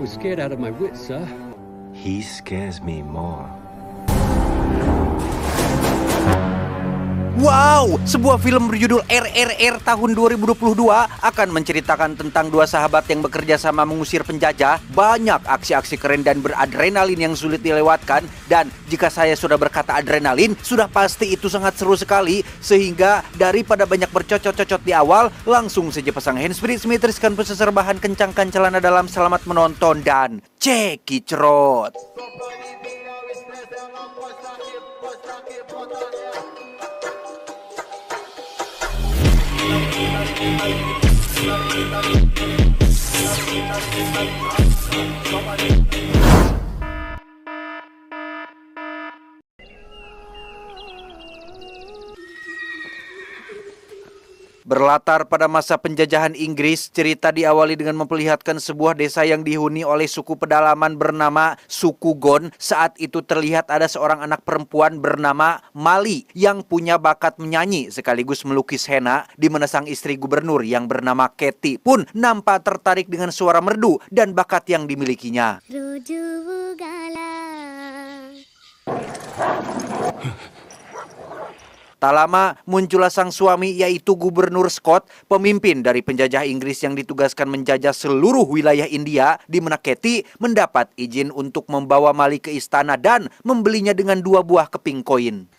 was scared out of my wits, sir. He scares me more. Wow, sebuah film berjudul RRR tahun 2022 akan menceritakan tentang dua sahabat yang bekerja sama mengusir penjajah. Banyak aksi-aksi keren dan beradrenalin yang sulit dilewatkan. Dan jika saya sudah berkata adrenalin, sudah pasti itu sangat seru sekali. Sehingga daripada banyak bercocot-cocot di awal, langsung saja pasang handsfree, smetriskan peseserbahan, kencangkan celana dalam, selamat menonton dan cekicrot. Berlatar pada masa penjajahan Inggris, cerita diawali dengan memperlihatkan sebuah desa yang dihuni oleh suku pedalaman bernama suku Gon. Saat itu terlihat ada seorang anak perempuan bernama Mali yang punya bakat menyanyi sekaligus melukis henna, di mana sang istri gubernur yang bernama Katie pun nampak tertarik dengan suara merdu dan bakat yang dimilikinya. Tak lama muncullah sang suami, yaitu Gubernur Scott, pemimpin dari penjajah Inggris yang ditugaskan menjajah seluruh wilayah India, di mana Katie mendapat izin untuk membawa Mali ke istana dan membelinya dengan 2 buah keping koin.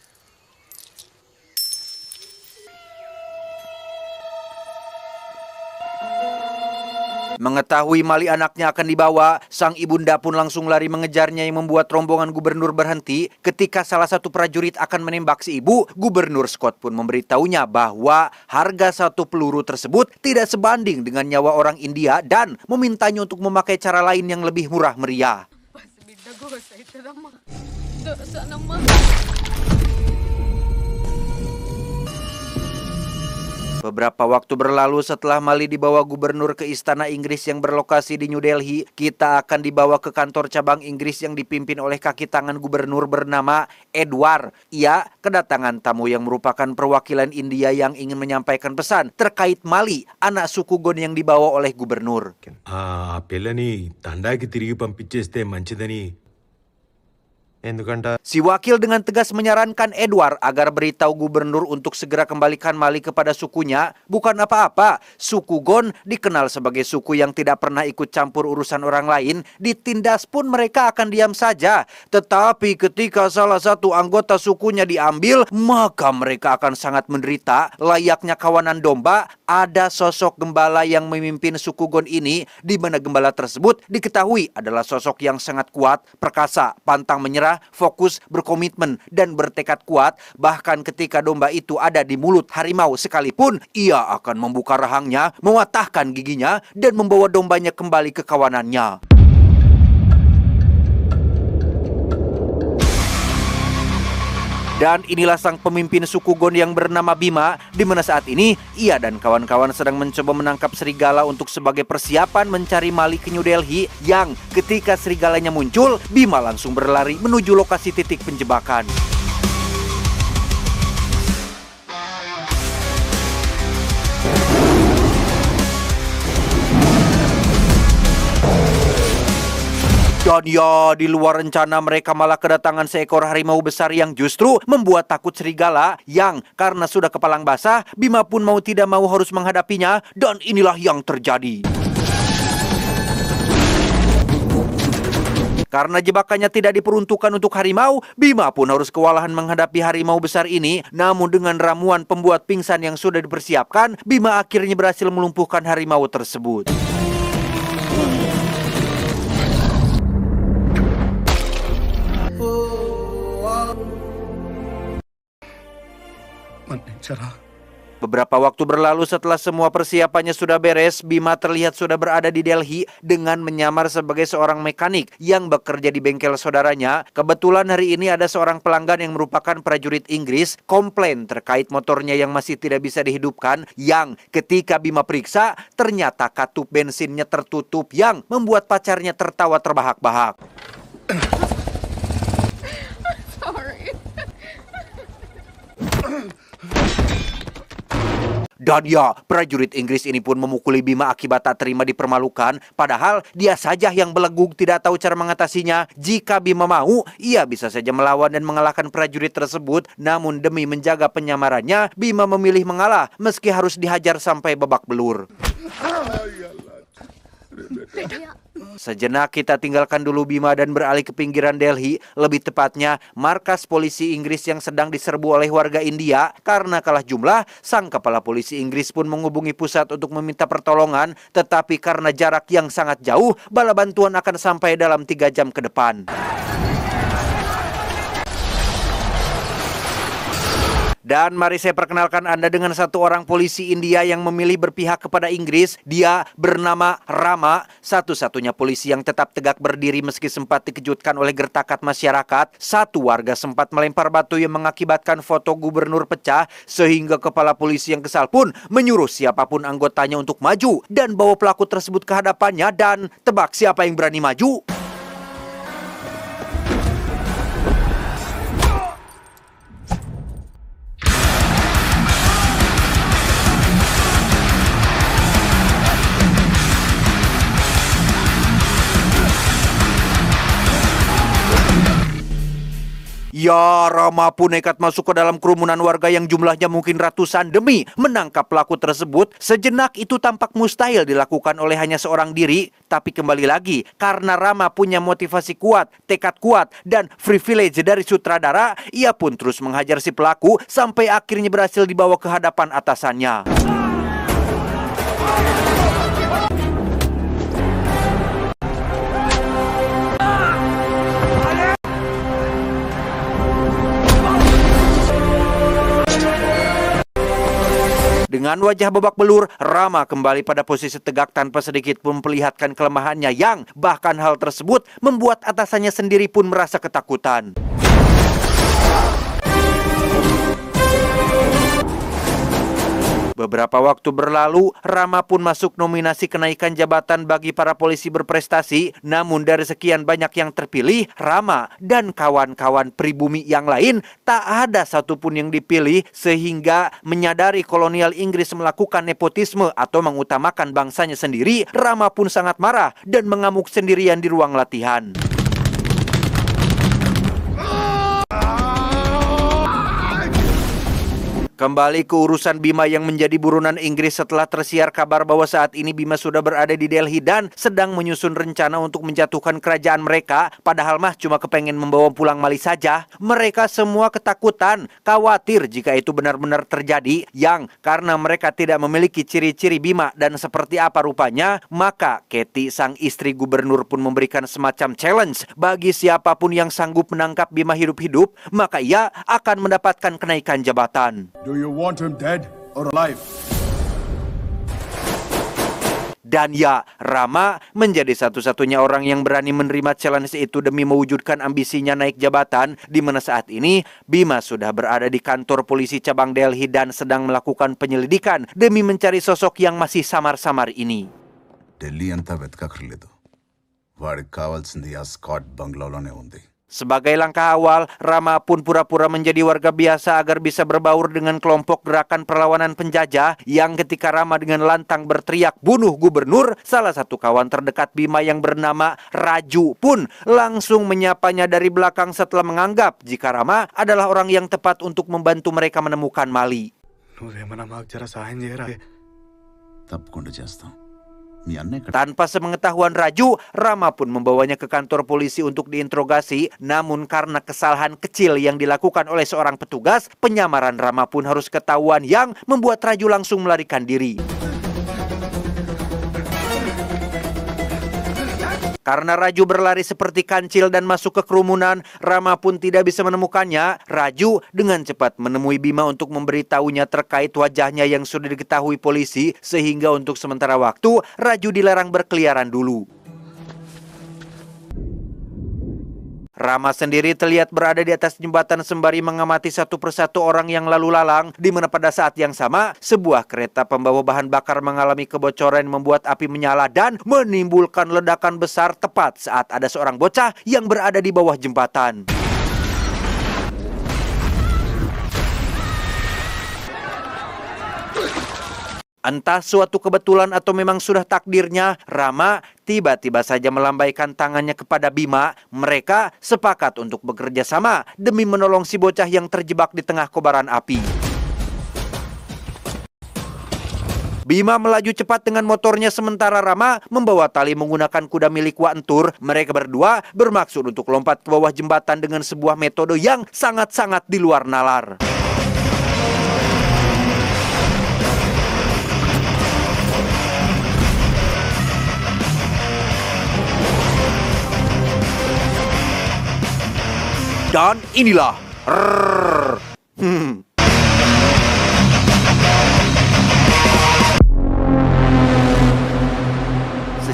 Mengetahui Mali anaknya akan dibawa, sang ibunda pun langsung lari mengejarnya yang membuat rombongan gubernur berhenti. Ketika salah satu prajurit akan menembak si ibu, Gubernur Scott pun memberitahunya bahwa harga satu peluru tersebut tidak sebanding dengan nyawa orang India dan memintanya untuk memakai cara lain yang lebih murah meriah. Beberapa waktu berlalu setelah Mali dibawa gubernur ke istana Inggris yang berlokasi di New Delhi, kita akan dibawa ke kantor cabang Inggris yang dipimpin oleh kaki tangan gubernur bernama Edward. Ia kedatangan tamu yang merupakan perwakilan India yang ingin menyampaikan pesan terkait Mali, anak suku Gon yang dibawa oleh gubernur. పిల్లని తండాకి తిరిగి పంపించేస్తే మంచిదని. Si wakil dengan tegas menyarankan Edward agar beritahu gubernur untuk segera kembalikan Mali kepada sukunya. Bukan apa-apa, suku Gon dikenal sebagai suku yang tidak pernah ikut campur urusan orang lain. Ditindas pun mereka akan diam saja. Tetapi ketika salah satu anggota sukunya diambil, maka mereka akan sangat menderita. Layaknya kawanan domba, ada sosok gembala yang memimpin suku Gon ini, di mana gembala tersebut diketahui adalah sosok yang sangat kuat, perkasa, pantang menyerah, fokus, berkomitmen, dan bertekad kuat. Bahkan ketika domba itu ada di mulut harimau sekalipun, ia akan membuka rahangnya, mematahkan giginya, dan membawa dombanya kembali ke kawanannya. Dan inilah sang pemimpin suku Gon yang bernama Bima, di mana saat ini ia dan kawan-kawan sedang mencoba menangkap serigala untuk sebagai persiapan mencari Mali ke New Delhi, yang ketika serigalanya muncul, Bima langsung berlari menuju lokasi titik penjebakan. Dan ya, di luar rencana mereka malah kedatangan seekor harimau besar yang justru membuat takut serigala, yang karena sudah kepalang basah, Bima pun mau tidak mau harus menghadapinya, dan inilah yang terjadi. Karena jebakannya tidak diperuntukkan untuk harimau, Bima pun harus kewalahan menghadapi harimau besar ini. Namun dengan ramuan pembuat pingsan yang sudah dipersiapkan, Bima akhirnya berhasil melumpuhkan harimau tersebut. Beberapa waktu berlalu setelah semua persiapannya sudah beres, Bima terlihat sudah berada di Delhi dengan menyamar sebagai seorang mekanik yang bekerja di bengkel saudaranya. Kebetulan hari ini ada seorang pelanggan yang merupakan prajurit Inggris komplain terkait motornya yang masih tidak bisa dihidupkan, yang ketika Bima periksa ternyata katup bensinnya tertutup, yang membuat pacarnya tertawa terbahak-bahak. Dan ya, prajurit Inggris ini pun memukuli Bima akibat tak terima dipermalukan, padahal dia saja yang belenggu tidak tahu cara mengatasinya. Jika Bima mau, ia bisa saja melawan dan mengalahkan prajurit tersebut, namun demi menjaga penyamarannya, Bima memilih mengalah meski harus dihajar sampai babak belur. Sejenak kita tinggalkan dulu Bima dan beralih ke pinggiran Delhi, lebih tepatnya markas polisi Inggris yang sedang diserbu oleh warga India. Karena kalah jumlah, sang kepala polisi Inggris pun menghubungi pusat untuk meminta pertolongan, tetapi karena jarak yang sangat jauh, bala bantuan akan sampai dalam 3 jam ke depan. Dan mari saya perkenalkan Anda dengan satu orang polisi India yang memilih berpihak kepada Inggris. Dia bernama Rama, satu-satunya polisi yang tetap tegak berdiri meski sempat dikejutkan oleh gertakan masyarakat. Satu warga sempat melempar batu yang mengakibatkan foto gubernur pecah, sehingga kepala polisi yang kesal pun menyuruh siapapun anggotanya untuk maju dan bawa pelaku tersebut ke hadapannya. Dan tebak siapa yang berani maju? Ya, Rama pun nekat masuk ke dalam kerumunan warga yang jumlahnya mungkin ratusan demi menangkap pelaku tersebut. Sejenak itu tampak mustahil dilakukan oleh hanya seorang diri. Tapi kembali lagi, karena Rama punya motivasi kuat, tekad kuat, dan privilege dari sutradara, ia pun terus menghajar si pelaku sampai akhirnya berhasil dibawa ke hadapan atasannya. Dengan wajah babak belur, Rama kembali pada posisi tegak tanpa sedikit pun memperlihatkan kelemahannya yang bahkan hal tersebut membuat atasannya sendiri pun merasa ketakutan. Beberapa waktu berlalu, Rama pun masuk nominasi kenaikan jabatan bagi para polisi berprestasi. Namun dari sekian banyak yang terpilih, Rama dan kawan-kawan pribumi yang lain tak ada satupun yang dipilih, sehingga menyadari kolonial Inggris melakukan nepotisme atau mengutamakan bangsanya sendiri. Rama pun sangat marah dan mengamuk sendirian di ruang latihan. Kembali ke urusan Bima yang menjadi buronan Inggris setelah tersiar kabar bahwa saat ini Bima sudah berada di Delhi dan sedang menyusun rencana untuk menjatuhkan kerajaan mereka. Padahal mah cuma kepengen membawa pulang Mali saja. Mereka semua ketakutan, khawatir jika itu benar-benar terjadi. Yang karena mereka tidak memiliki ciri-ciri Bima dan seperti apa rupanya, maka Katie, sang istri gubernur, pun memberikan semacam challenge bagi siapapun yang sanggup menangkap Bima hidup-hidup, maka ia akan mendapatkan kenaikan jabatan. Do you want him dead or alive? Dan ya, Rama menjadi satu-satunya orang yang berani menerima challenge itu demi mewujudkan ambisinya naik jabatan, di mana saat ini Bima sudah berada di kantor polisi cabang Delhi dan sedang melakukan penyelidikan demi mencari sosok yang masih samar-samar ini. Delhi అంతా వెతకక్కర్లేదు. వాడికి కావాల్సింది ఆ స్కాట్ బంగ్లాలోనే ఉంది. Sebagai langkah awal, Rama pun pura-pura menjadi warga biasa agar bisa berbaur dengan kelompok gerakan perlawanan penjajah yang ketika Rama dengan lantang berteriak bunuh gubernur, salah satu kawan terdekat Bima yang bernama Raju pun langsung menyapanya dari belakang setelah menganggap jika Rama adalah orang yang tepat untuk membantu mereka menemukan Mali. తప్పకుండా చేస్తాం. Tanpa sepengetahuan Raju, Rama pun membawanya ke kantor polisi untuk diinterogasi. Namun karena kesalahan kecil yang dilakukan oleh seorang petugas, penyamaran Rama pun harus ketahuan yang membuat Raju langsung melarikan diri. Karena Raju berlari seperti kancil dan masuk ke kerumunan, Rama pun tidak bisa menemukannya. Raju dengan cepat menemui Bima untuk memberitahunya terkait wajahnya yang sudah diketahui polisi, sehingga untuk sementara waktu Raju dilarang berkeliaran dulu. Rama sendiri terlihat berada di atas jembatan sembari mengamati satu persatu orang yang lalu lalang, di mana pada saat yang sama sebuah kereta pembawa bahan bakar mengalami kebocoran membuat api menyala dan menimbulkan ledakan besar tepat saat ada seorang bocah yang berada di bawah jembatan. Entah suatu kebetulan atau memang sudah takdirnya, Rama tiba-tiba saja melambaikan tangannya kepada Bima. Mereka sepakat untuk bekerja sama demi menolong si bocah yang terjebak di tengah kobaran api. Bima melaju cepat dengan motornya sementara Rama membawa tali menggunakan kuda milik Wak Entur. Mereka berdua bermaksud untuk lompat ke bawah jembatan dengan sebuah metode yang sangat-sangat di luar nalar. Dan inilah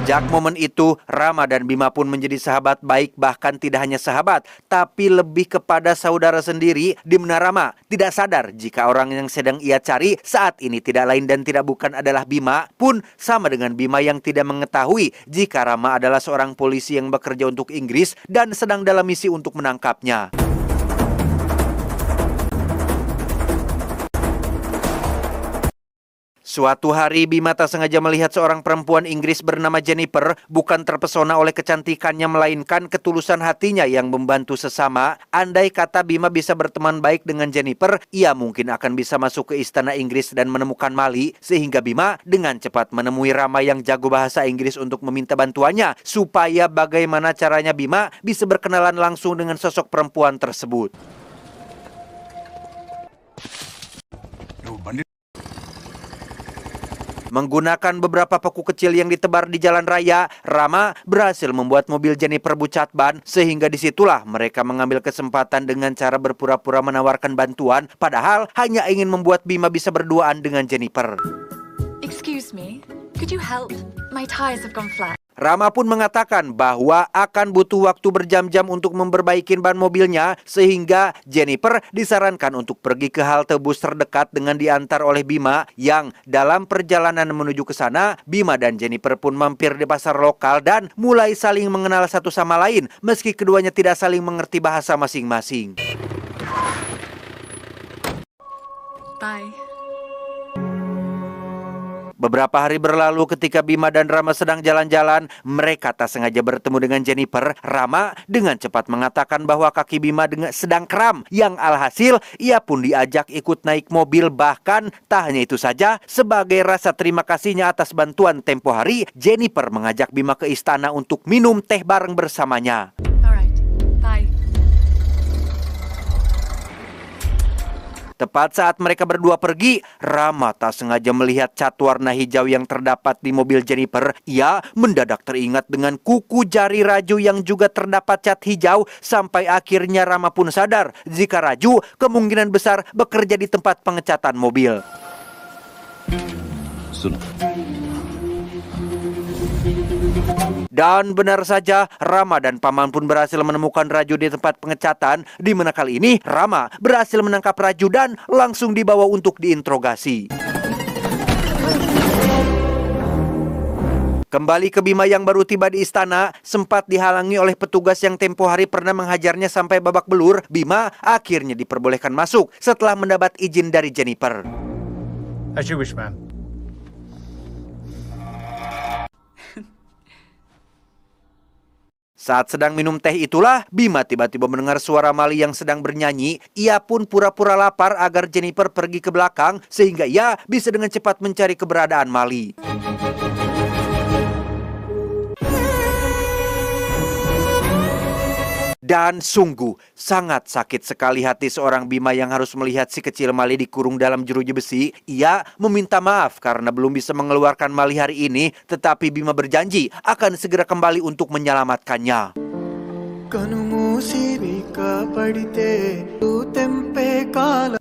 Sejak momen itu, Rama dan Bima pun menjadi sahabat baik, bahkan tidak hanya sahabat, tapi lebih kepada saudara sendiri, di mana Rama tidak sadar jika orang yang sedang ia cari saat ini tidak lain dan tidak bukan adalah Bima, pun sama dengan Bima yang tidak mengetahui jika Rama adalah seorang polisi yang bekerja untuk Inggris dan sedang dalam misi untuk menangkapnya. Suatu hari Bima tak sengaja melihat seorang perempuan Inggris bernama Jennifer, bukan terpesona oleh kecantikannya melainkan ketulusan hatinya yang membantu sesama. Andai kata Bima bisa berteman baik dengan Jennifer, ia mungkin akan bisa masuk ke istana Inggris dan menemukan Mali, sehingga Bima dengan cepat menemui Rama yang jago bahasa Inggris untuk meminta bantuannya supaya bagaimana caranya Bima bisa berkenalan langsung dengan sosok perempuan tersebut. Menggunakan beberapa paku kecil yang ditebar di jalan raya, Rama berhasil membuat mobil Jennifer bucat ban, sehingga disitulah mereka mengambil kesempatan dengan cara berpura-pura menawarkan bantuan, padahal hanya ingin membuat Bima bisa berduaan dengan Jennifer. Excuse me, could you help? My tires have gone flat. Rama pun mengatakan bahwa akan butuh waktu berjam-jam untuk memperbaiki ban mobilnya, sehingga Jennifer disarankan untuk pergi ke halte bus terdekat dengan diantar oleh Bima. Yang dalam perjalanan menuju ke sana, Bima dan Jennifer pun mampir di pasar lokal dan mulai saling mengenal satu sama lain, meski keduanya tidak saling mengerti bahasa masing-masing. Bye. Beberapa hari berlalu ketika Bima dan Rama sedang jalan-jalan, mereka tak sengaja bertemu dengan Jennifer. Rama dengan cepat mengatakan bahwa kaki Bima sedang kram, yang alhasil ia pun diajak ikut naik mobil. Bahkan tak hanya itu saja, sebagai rasa terima kasihnya atas bantuan tempo hari, Jennifer mengajak Bima ke istana untuk minum teh bareng bersamanya. Alright, bye. Tepat saat mereka berdua pergi, Rama tak sengaja melihat cat warna hijau yang terdapat di mobil Jennifer. Ia mendadak teringat dengan kuku jari Raju yang juga terdapat cat hijau, sampai akhirnya Rama pun sadar jika Raju kemungkinan besar bekerja di tempat pengecatan mobil. Dan benar saja, Rama dan Paman pun berhasil menemukan Raju di tempat pengecatan, di mana kali ini Rama berhasil menangkap Raju dan langsung dibawa untuk diinterogasi. Kembali ke Bima yang baru tiba di istana, sempat dihalangi oleh petugas yang tempo hari pernah menghajarnya sampai babak belur. Bima akhirnya diperbolehkan masuk setelah mendapat izin dari Jennifer. As you wish, ma'am. Saat sedang minum teh itulah, Bima tiba-tiba mendengar suara Mali yang sedang bernyanyi. Ia pun pura-pura lapar agar Jennifer pergi ke belakang, sehingga ia bisa dengan cepat mencari keberadaan Mali. Dan sungguh sangat sakit sekali hati seorang Bima yang harus melihat si kecil Mali dikurung dalam jeruji besi. Ia meminta maaf karena belum bisa mengeluarkan Mali hari ini, tetapi Bima berjanji akan segera kembali untuk menyelamatkannya.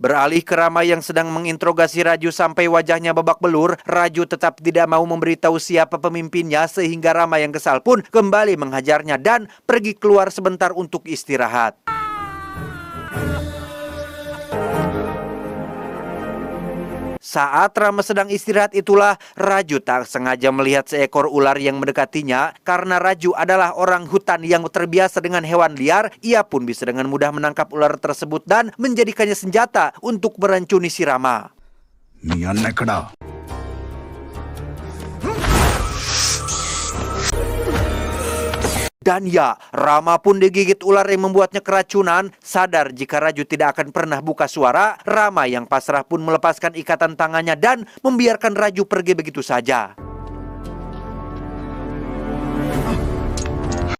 Beralih ke Rama yang sedang menginterogasi Raju sampai wajahnya babak belur, Raju tetap tidak mau memberitahu siapa pemimpinnya, sehingga Rama yang kesal pun kembali menghajarnya dan pergi keluar sebentar untuk istirahat. Saat Rama sedang istirahat itulah Raju tak sengaja melihat seekor ular yang mendekatinya. Karena Raju adalah orang hutan yang terbiasa dengan hewan liar, ia pun bisa dengan mudah menangkap ular tersebut dan menjadikannya senjata untuk merancuni si Rama. Dan ya, Rama pun digigit ular yang membuatnya keracunan. Sadar jika Raju tidak akan pernah buka suara, Rama yang pasrah pun melepaskan ikatan tangannya dan membiarkan Raju pergi begitu saja.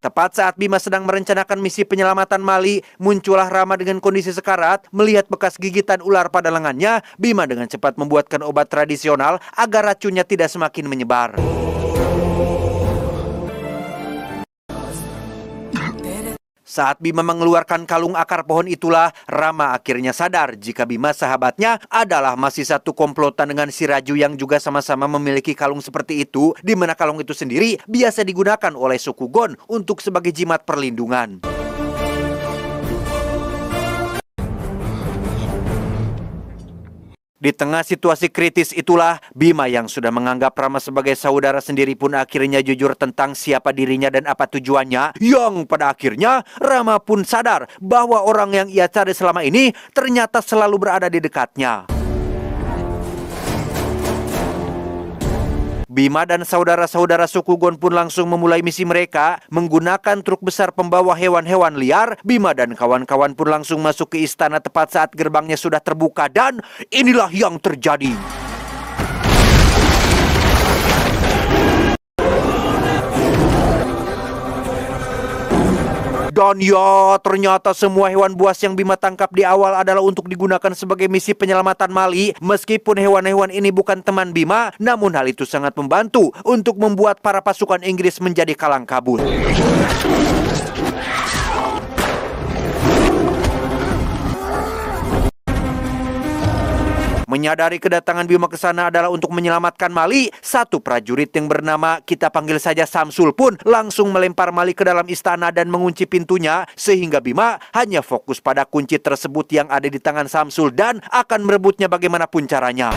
Tepat saat Bima sedang merencanakan misi penyelamatan Mali, muncullah Rama dengan kondisi sekarat. Melihat bekas gigitan ular pada lengannya, Bima dengan cepat membuatkan obat tradisional agar racunnya tidak semakin menyebar. Saat Bima mengeluarkan kalung akar pohon itulah, Rama akhirnya sadar jika Bima sahabatnya adalah masih satu komplotan dengan si Raju yang juga sama-sama memiliki kalung seperti itu, di mana kalung itu sendiri biasa digunakan oleh suku Gon untuk sebagai jimat perlindungan. Di tengah situasi kritis itulah, Bima yang sudah menganggap Rama sebagai saudara sendiri pun akhirnya jujur tentang siapa dirinya dan apa tujuannya. Yang pada akhirnya, Rama pun sadar bahwa orang yang ia cari selama ini ternyata selalu berada di dekatnya. Bima dan saudara-saudara suku Gon pun langsung memulai misi mereka. Menggunakan truk besar pembawa hewan-hewan liar, Bima dan kawan-kawan pun langsung masuk ke istana tepat saat gerbangnya sudah terbuka. Dan inilah yang terjadi. Dan ya, ternyata semua hewan buas yang Bima tangkap di awal adalah untuk digunakan sebagai misi penyelamatan Mali. Meskipun hewan-hewan ini bukan teman Bima, namun hal itu sangat membantu untuk membuat para pasukan Inggris menjadi kalang kabut. Menyadari kedatangan Bima ke sana adalah untuk menyelamatkan Mali, satu prajurit yang bernama kita panggil saja Samsul pun langsung melempar Mali ke dalam istana dan mengunci pintunya, sehingga Bima hanya fokus pada kunci tersebut yang ada di tangan Samsul dan akan merebutnya bagaimanapun caranya.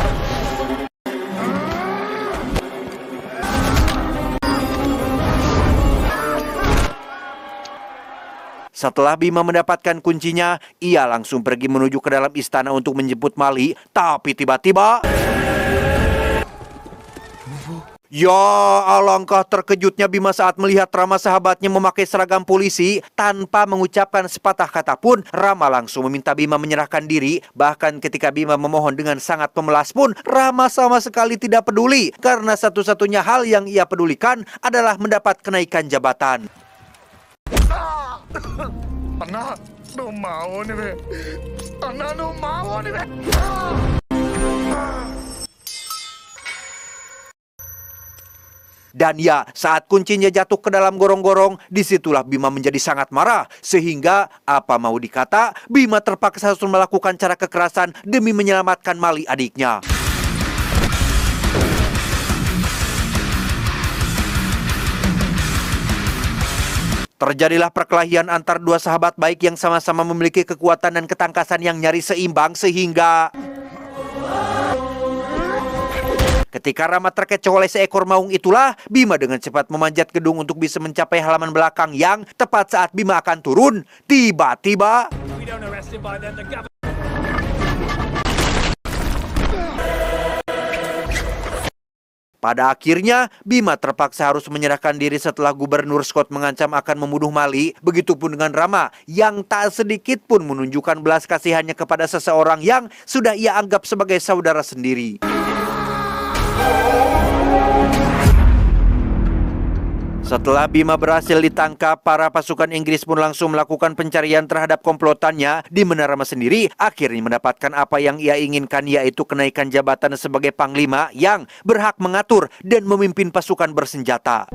Setelah Bima mendapatkan kuncinya, ia langsung pergi menuju ke dalam istana untuk menjemput Mali. Tapi tiba-tiba... Ya, alangkah terkejutnya Bima saat melihat Rama sahabatnya memakai seragam polisi. Tanpa mengucapkan sepatah kata pun, Rama langsung meminta Bima menyerahkan diri. Bahkan ketika Bima memohon dengan sangat pemelas pun, Rama sama sekali tidak peduli. Karena satu-satunya hal yang ia pedulikan adalah mendapat kenaikan jabatan. Dan ya, saat kuncinya jatuh ke dalam gorong-gorong, disitulah Bima menjadi sangat marah. Sehingga, apa mau dikata, Bima terpaksa harus melakukan cara kekerasan demi menyelamatkan Mali adiknya. Terjadilah perkelahian antar dua sahabat baik yang sama-sama memiliki kekuatan dan ketangkasan yang nyaris seimbang, sehingga ketika Rama terkecoh oleh seekor maung itulah, Bima dengan cepat memanjat gedung untuk bisa mencapai halaman belakang yang tepat saat Bima akan turun, tiba-tiba pada akhirnya, Bima terpaksa harus menyerahkan diri setelah Gubernur Scott mengancam akan membunuh Mali. Begitupun dengan Rama, yang tak sedikit pun menunjukkan belas kasihannya kepada seseorang yang sudah ia anggap sebagai saudara sendiri. Setelah Bima berhasil ditangkap, para pasukan Inggris pun langsung melakukan pencarian terhadap komplotannya, di mana Rama sendiri akhirnya mendapatkan apa yang ia inginkan, yaitu kenaikan jabatan sebagai panglima yang berhak mengatur dan memimpin pasukan bersenjata.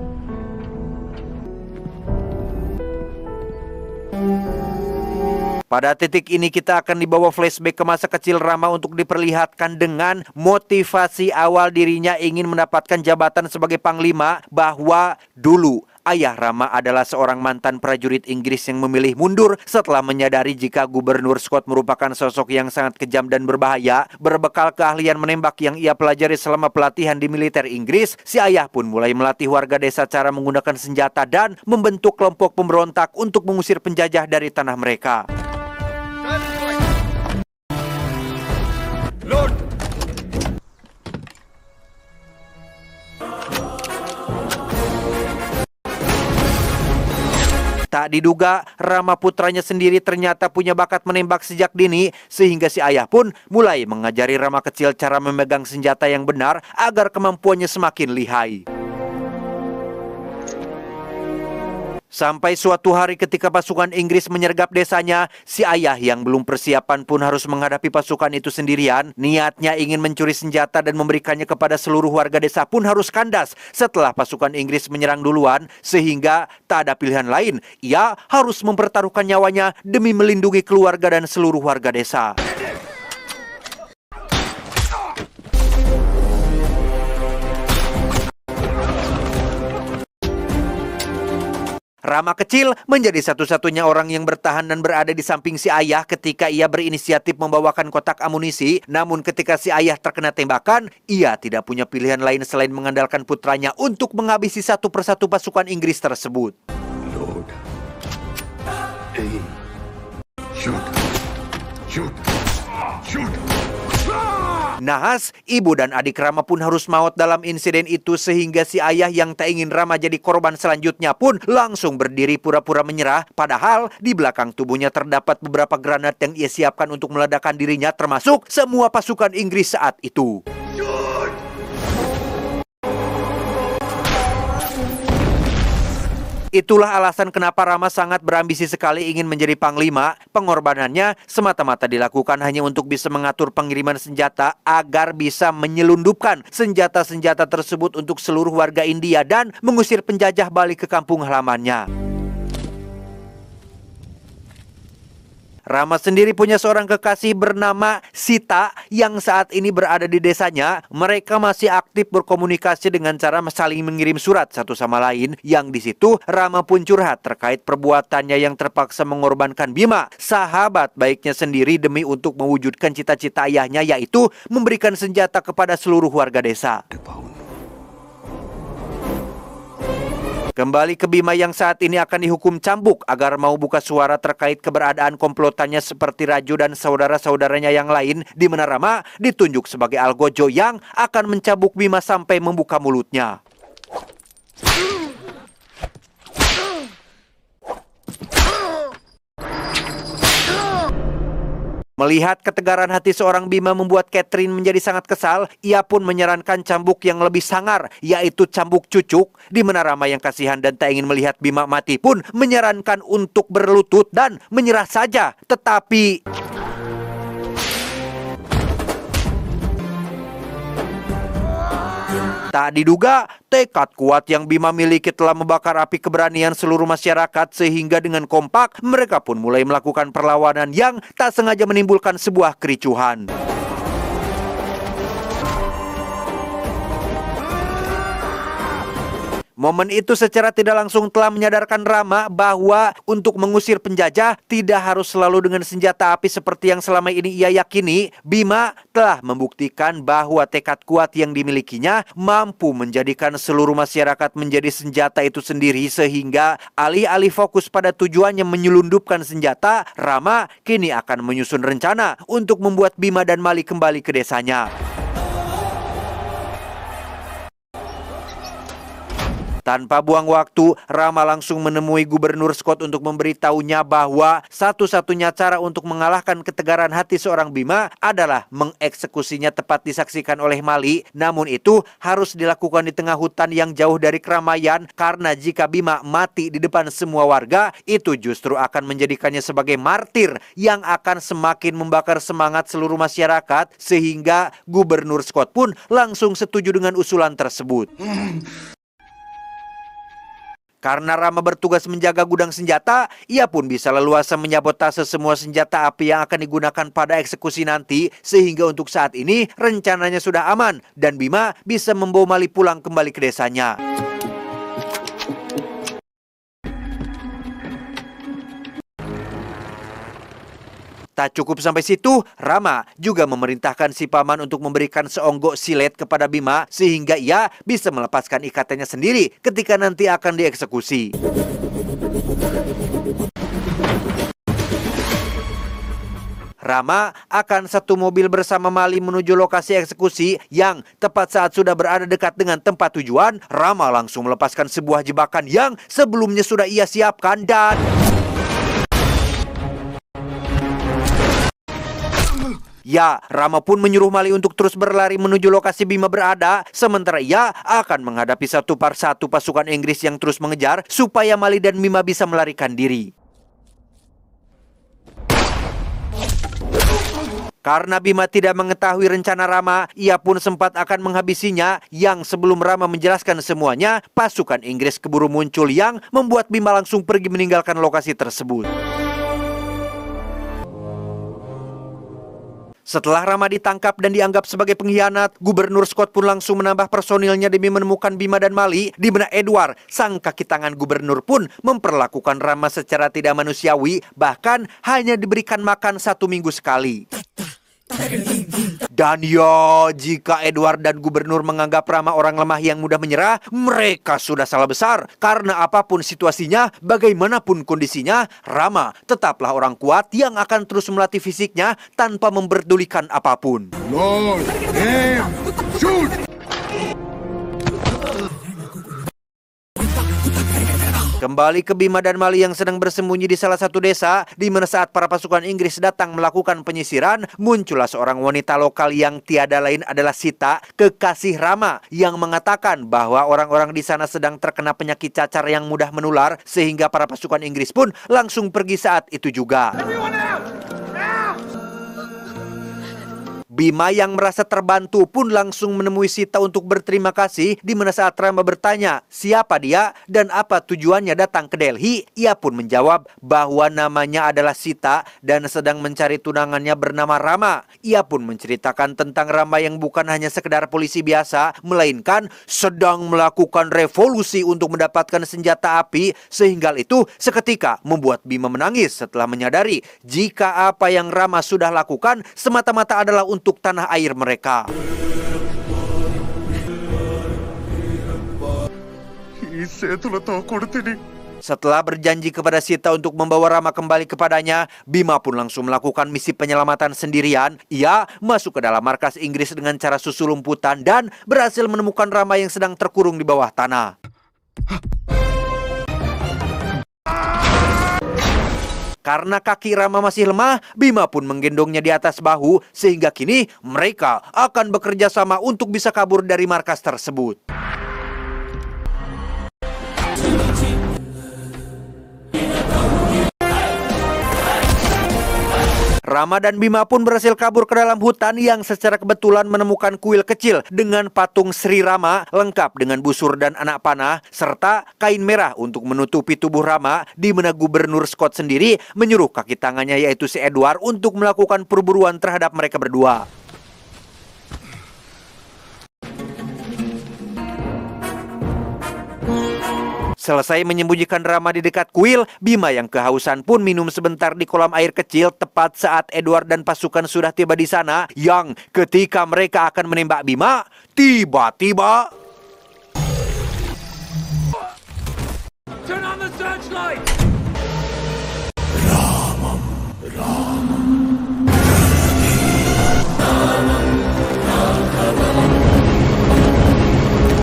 Pada titik ini kita akan dibawa flashback ke masa kecil Rama untuk diperlihatkan dengan motivasi awal dirinya ingin mendapatkan jabatan sebagai panglima, bahwa dulu ayah Rama adalah seorang mantan prajurit Inggris yang memilih mundur setelah menyadari jika Gubernur Scott merupakan sosok yang sangat kejam dan berbahaya. Berbekal keahlian menembak yang ia pelajari selama pelatihan di militer Inggris, si ayah pun mulai melatih warga desa cara menggunakan senjata dan membentuk kelompok pemberontak untuk mengusir penjajah dari tanah mereka. Tak diduga, Rama putranya sendiri ternyata punya bakat menembak sejak dini, sehingga si ayah pun mulai mengajari Rama kecil cara memegang senjata yang benar agar kemampuannya semakin lihai. Sampai suatu hari ketika pasukan Inggris menyergap desanya, si ayah yang belum persiapan pun harus menghadapi pasukan itu sendirian. Niatnya ingin mencuri senjata dan memberikannya kepada seluruh warga desa pun harus kandas setelah pasukan Inggris menyerang duluan, sehingga tak ada pilihan lain. Ia harus mempertaruhkan nyawanya demi melindungi keluarga dan seluruh warga desa. Rama kecil menjadi satu-satunya orang yang bertahan dan berada di samping si ayah ketika ia berinisiatif membawakan kotak amunisi. Namun ketika si ayah terkena tembakan, ia tidak punya pilihan lain selain mengandalkan putranya untuk menghabisi satu persatu pasukan Inggris tersebut. Load. Aim. Shoot. Shoot. Shoot. Nahas, ibu dan adik Rama pun harus maut dalam insiden itu, sehingga si ayah yang tak ingin Rama jadi korban selanjutnya pun langsung berdiri pura-pura menyerah. Padahal di belakang tubuhnya terdapat beberapa granat yang ia siapkan untuk meledakkan dirinya, termasuk semua pasukan Inggris saat itu. Itulah alasan kenapa Rama sangat berambisi sekali ingin menjadi panglima. Pengorbanannya semata-mata dilakukan hanya untuk bisa mengatur pengiriman senjata agar bisa menyelundupkan senjata-senjata tersebut untuk seluruh warga India dan mengusir penjajah balik ke kampung halamannya. Rama sendiri punya seorang kekasih bernama Sita yang saat ini berada di desanya. Mereka masih aktif berkomunikasi dengan cara saling mengirim surat satu sama lain, yang di situ Rama pun curhat terkait perbuatannya yang terpaksa mengorbankan Bima, sahabat baiknya sendiri, demi untuk mewujudkan cita-cita ayahnya, yaitu memberikan senjata kepada seluruh warga desa. Kembali ke Bima yang saat ini akan dihukum cambuk agar mau buka suara terkait keberadaan komplotannya seperti Raju dan saudara-saudaranya yang lain, di mana Rama ditunjuk sebagai algojo yang akan mencambuk Bima sampai membuka mulutnya. Melihat ketegaran hati seorang Bima membuat Catherine menjadi sangat kesal. Ia pun menyarankan cambuk yang lebih sangar, yaitu cambuk cucuk, di mana Rama yang kasihan dan tak ingin melihat Bima mati pun menyarankan untuk berlutut dan menyerah saja. Tetapi tak diduga, tekad kuat yang Bima miliki telah membakar api keberanian seluruh masyarakat, sehingga dengan kompak mereka pun mulai melakukan perlawanan yang tak sengaja menimbulkan sebuah kericuhan. Momen itu secara tidak langsung telah menyadarkan Rama bahwa untuk mengusir penjajah tidak harus selalu dengan senjata api seperti yang selama ini ia yakini. Bima telah membuktikan bahwa tekad kuat yang dimilikinya mampu menjadikan seluruh masyarakat menjadi senjata itu sendiri, sehingga alih-alih fokus pada tujuannya menyelundupkan senjata, Rama kini akan menyusun rencana untuk membuat Bima dan Mali kembali ke desanya. Tanpa buang waktu, Rama langsung menemui Gubernur Scott untuk memberitahunya bahwa satu-satunya cara untuk mengalahkan ketegaran hati seorang Bima adalah mengeksekusinya tepat disaksikan oleh Mali. Namun itu harus dilakukan di tengah hutan yang jauh dari keramaian, karena jika Bima mati di depan semua warga, itu justru akan menjadikannya sebagai martir yang akan semakin membakar semangat seluruh masyarakat, sehingga Gubernur Scott pun langsung setuju dengan usulan tersebut. Karena Rama bertugas menjaga gudang senjata, ia pun bisa leluasa menyabotase semua senjata api yang akan digunakan pada eksekusi nanti, sehingga untuk saat ini rencananya sudah aman dan Bima bisa membawa Mali pulang kembali ke desanya. Tak cukup sampai situ, Rama juga memerintahkan si paman untuk memberikan seonggok silet kepada Bima, sehingga ia bisa melepaskan ikatannya sendiri ketika nanti akan dieksekusi. Rama akan satu mobil bersama Mali menuju lokasi eksekusi yang tepat saat sudah berada dekat dengan tempat tujuan, Rama langsung melepaskan sebuah jebakan yang sebelumnya sudah ia siapkan dan ya, Rama pun menyuruh Mali untuk terus berlari menuju lokasi Bima berada, sementara ia akan menghadapi satu persatu pasukan Inggris yang terus mengejar supaya Mali dan Bima bisa melarikan diri. Karena Bima tidak mengetahui rencana Rama, ia pun sempat akan menghabisinya yang sebelum Rama menjelaskan semuanya, pasukan Inggris keburu muncul yang membuat Bima langsung pergi meninggalkan lokasi tersebut. Setelah Rama ditangkap dan dianggap sebagai pengkhianat, Gubernur Scott pun langsung menambah personilnya demi menemukan Bima dan Mali, di mana Edward, sang kaki tangan gubernur pun memperlakukan Rama secara tidak manusiawi, bahkan hanya diberikan makan 1 minggu sekali. Dan ya, jika Edward dan gubernur menganggap Rama orang lemah yang mudah menyerah, mereka sudah salah besar. Karena apapun situasinya, bagaimanapun kondisinya, Rama tetaplah orang kuat yang akan terus melatih fisiknya tanpa memperdulikan apapun. Lord, aim, shoot! Kembali ke Bima dan Mali yang sedang bersembunyi di salah satu desa, di mana saat para pasukan Inggris datang melakukan penyisiran, muncullah seorang wanita lokal yang tiada lain adalah Sita, kekasih Rama, yang mengatakan bahwa orang-orang di sana sedang terkena penyakit cacar yang mudah menular, sehingga para pasukan Inggris pun langsung pergi saat itu juga. Bima yang merasa terbantu pun langsung menemui Sita untuk berterima kasih, di mana saat Rama bertanya siapa dia dan apa tujuannya datang ke Delhi, ia pun menjawab bahwa namanya adalah Sita dan sedang mencari tunangannya bernama Rama. Ia pun menceritakan tentang Rama yang bukan hanya sekedar polisi biasa, melainkan sedang melakukan revolusi untuk mendapatkan senjata api, sehingga itu seketika membuat Bima menangis setelah menyadari jika apa yang Rama sudah lakukan semata-mata adalah untuk tanah air mereka. Setelah berjanji kepada Sita untuk membawa Rama kembali kepadanya, Bima pun langsung melakukan misi penyelamatan sendirian. Ia masuk ke dalam markas Inggris dengan cara susulumputan dan berhasil menemukan Rama yang sedang terkurung di bawah tanah. Karena kaki Rama masih lemah, Bima pun menggendongnya di atas bahu, sehingga kini mereka akan bekerja sama untuk bisa kabur dari markas tersebut. Rama dan Bima pun berhasil kabur ke dalam hutan yang secara kebetulan menemukan kuil kecil dengan patung Sri Rama lengkap dengan busur dan anak panah serta kain merah untuk menutupi tubuh Rama, di mana Gubernur Scott sendiri menyuruh kaki tangannya yaitu si Edward untuk melakukan perburuan terhadap mereka berdua. Selesai menyembunyikan Rama di dekat kuil, Bima yang kehausan pun minum sebentar di kolam air kecil tepat saat Edward dan pasukan sudah tiba di sana, yang ketika mereka akan menembak Bima, tiba-tiba Turn on the searchlight!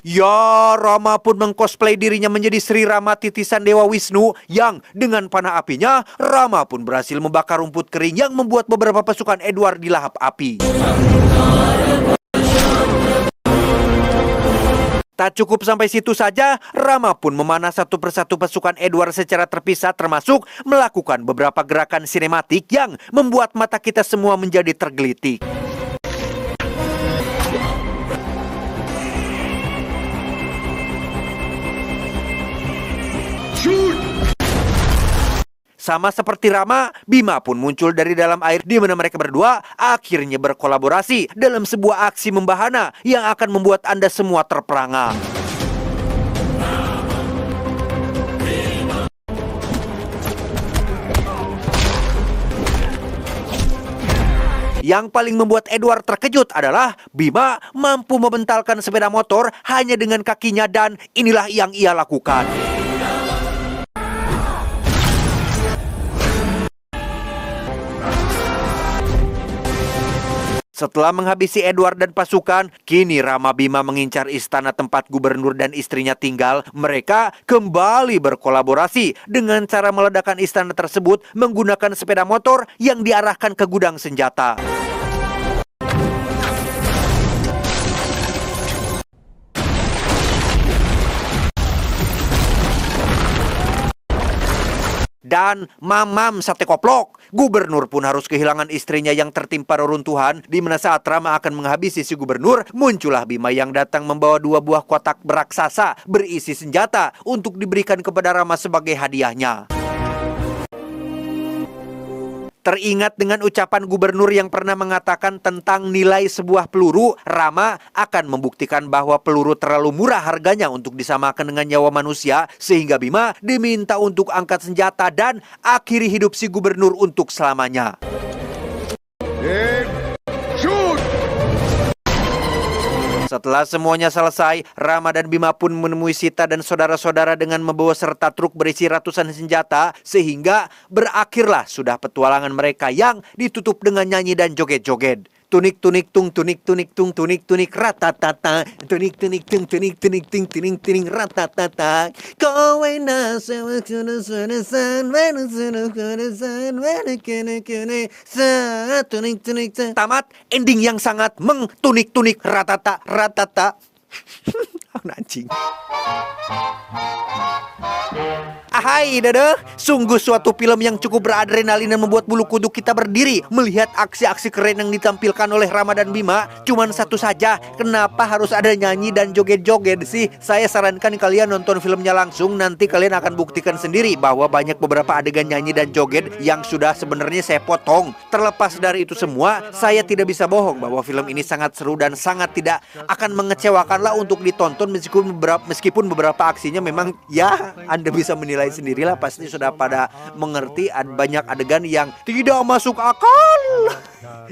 ya, Rama pun mengcosplay dirinya menjadi Sri Rama titisan Dewa Wisnu, yang dengan panah apinya, Rama pun berhasil membakar rumput kering yang membuat beberapa pasukan Edward dilahap api. Tak cukup sampai situ saja, Rama pun memanah satu persatu pasukan Edward secara terpisah, termasuk melakukan beberapa gerakan sinematik yang membuat mata kita semua menjadi tergelitik. Sama seperti Rama, Bima pun muncul dari dalam air, di mana mereka berdua akhirnya berkolaborasi dalam sebuah aksi membahana yang akan membuat Anda semua terperangah. Yang paling membuat Edward terkejut adalah Bima mampu membentalkan sepeda motor hanya dengan kakinya, dan inilah yang ia lakukan. Setelah menghabisi Edward dan pasukan, kini Rama Bima mengincar istana tempat gubernur dan istrinya tinggal. Mereka kembali berkolaborasi dengan cara meledakkan istana tersebut menggunakan sepeda motor yang diarahkan ke gudang senjata. Dan mamam sate koplok, gubernur pun harus kehilangan istrinya yang tertimpa reruntuhan. Di mana saat Rama akan menghabisi si gubernur, muncullah Bima yang datang membawa 2 buah kotak beraksasa berisi senjata untuk diberikan kepada Rama sebagai hadiahnya. Teringat dengan ucapan gubernur yang pernah mengatakan tentang nilai sebuah peluru, Rama akan membuktikan bahwa peluru terlalu murah harganya untuk disamakan dengan nyawa manusia, sehingga Bima diminta untuk angkat senjata dan akhiri hidup si gubernur untuk selamanya. Setelah semuanya selesai, Rama dan Bima pun menemui Sita dan saudara-saudara dengan membawa serta truk berisi ratusan senjata, sehingga berakhirlah sudah petualangan mereka yang ditutup dengan nyanyi dan joget-joget. Tunik tunik tung tunik tunik tung tunik tunik ratatata, tunik tunik tung tunik tunik ting tining tining ratatata. Kowe na sewa kuna sana san wena sana kuna san wena kene kene sa tunik tunik. Tamat ending yang sangat mengtunik tunik ratata ratata. Anjing. Ahai dada, sungguh suatu film yang cukup beradrenalin dan membuat bulu kuduk kita berdiri melihat aksi-aksi keren yang ditampilkan oleh Rama dan Bima. Cuman satu saja, kenapa harus ada nyanyi dan joget-joget sih? Saya sarankan kalian nonton filmnya langsung, nanti kalian akan buktikan sendiri bahwa banyak beberapa adegan nyanyi dan joget yang sudah sebenarnya saya potong. Terlepas dari itu semua, saya tidak bisa bohong bahwa film ini sangat seru dan sangat tidak akan mengecewakan lah untuk ditonton, meskipun beberapa aksinya memang ya Anda bisa menilai sendirilah, pasti sudah pada mengerti banyak adegan yang tidak masuk akal,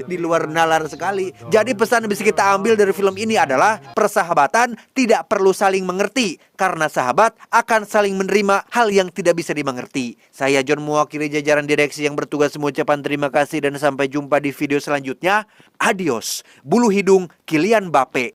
di luar nalar sekali. Jadi pesan yang bisa kita ambil dari film ini adalah persahabatan tidak perlu saling mengerti, karena sahabat akan saling menerima hal yang tidak bisa dimengerti. Saya John mewakili jajaran direksi yang bertugas mengucapkan terima kasih dan sampai jumpa di video selanjutnya. Adios, bulu hidung Kylian Mbappe.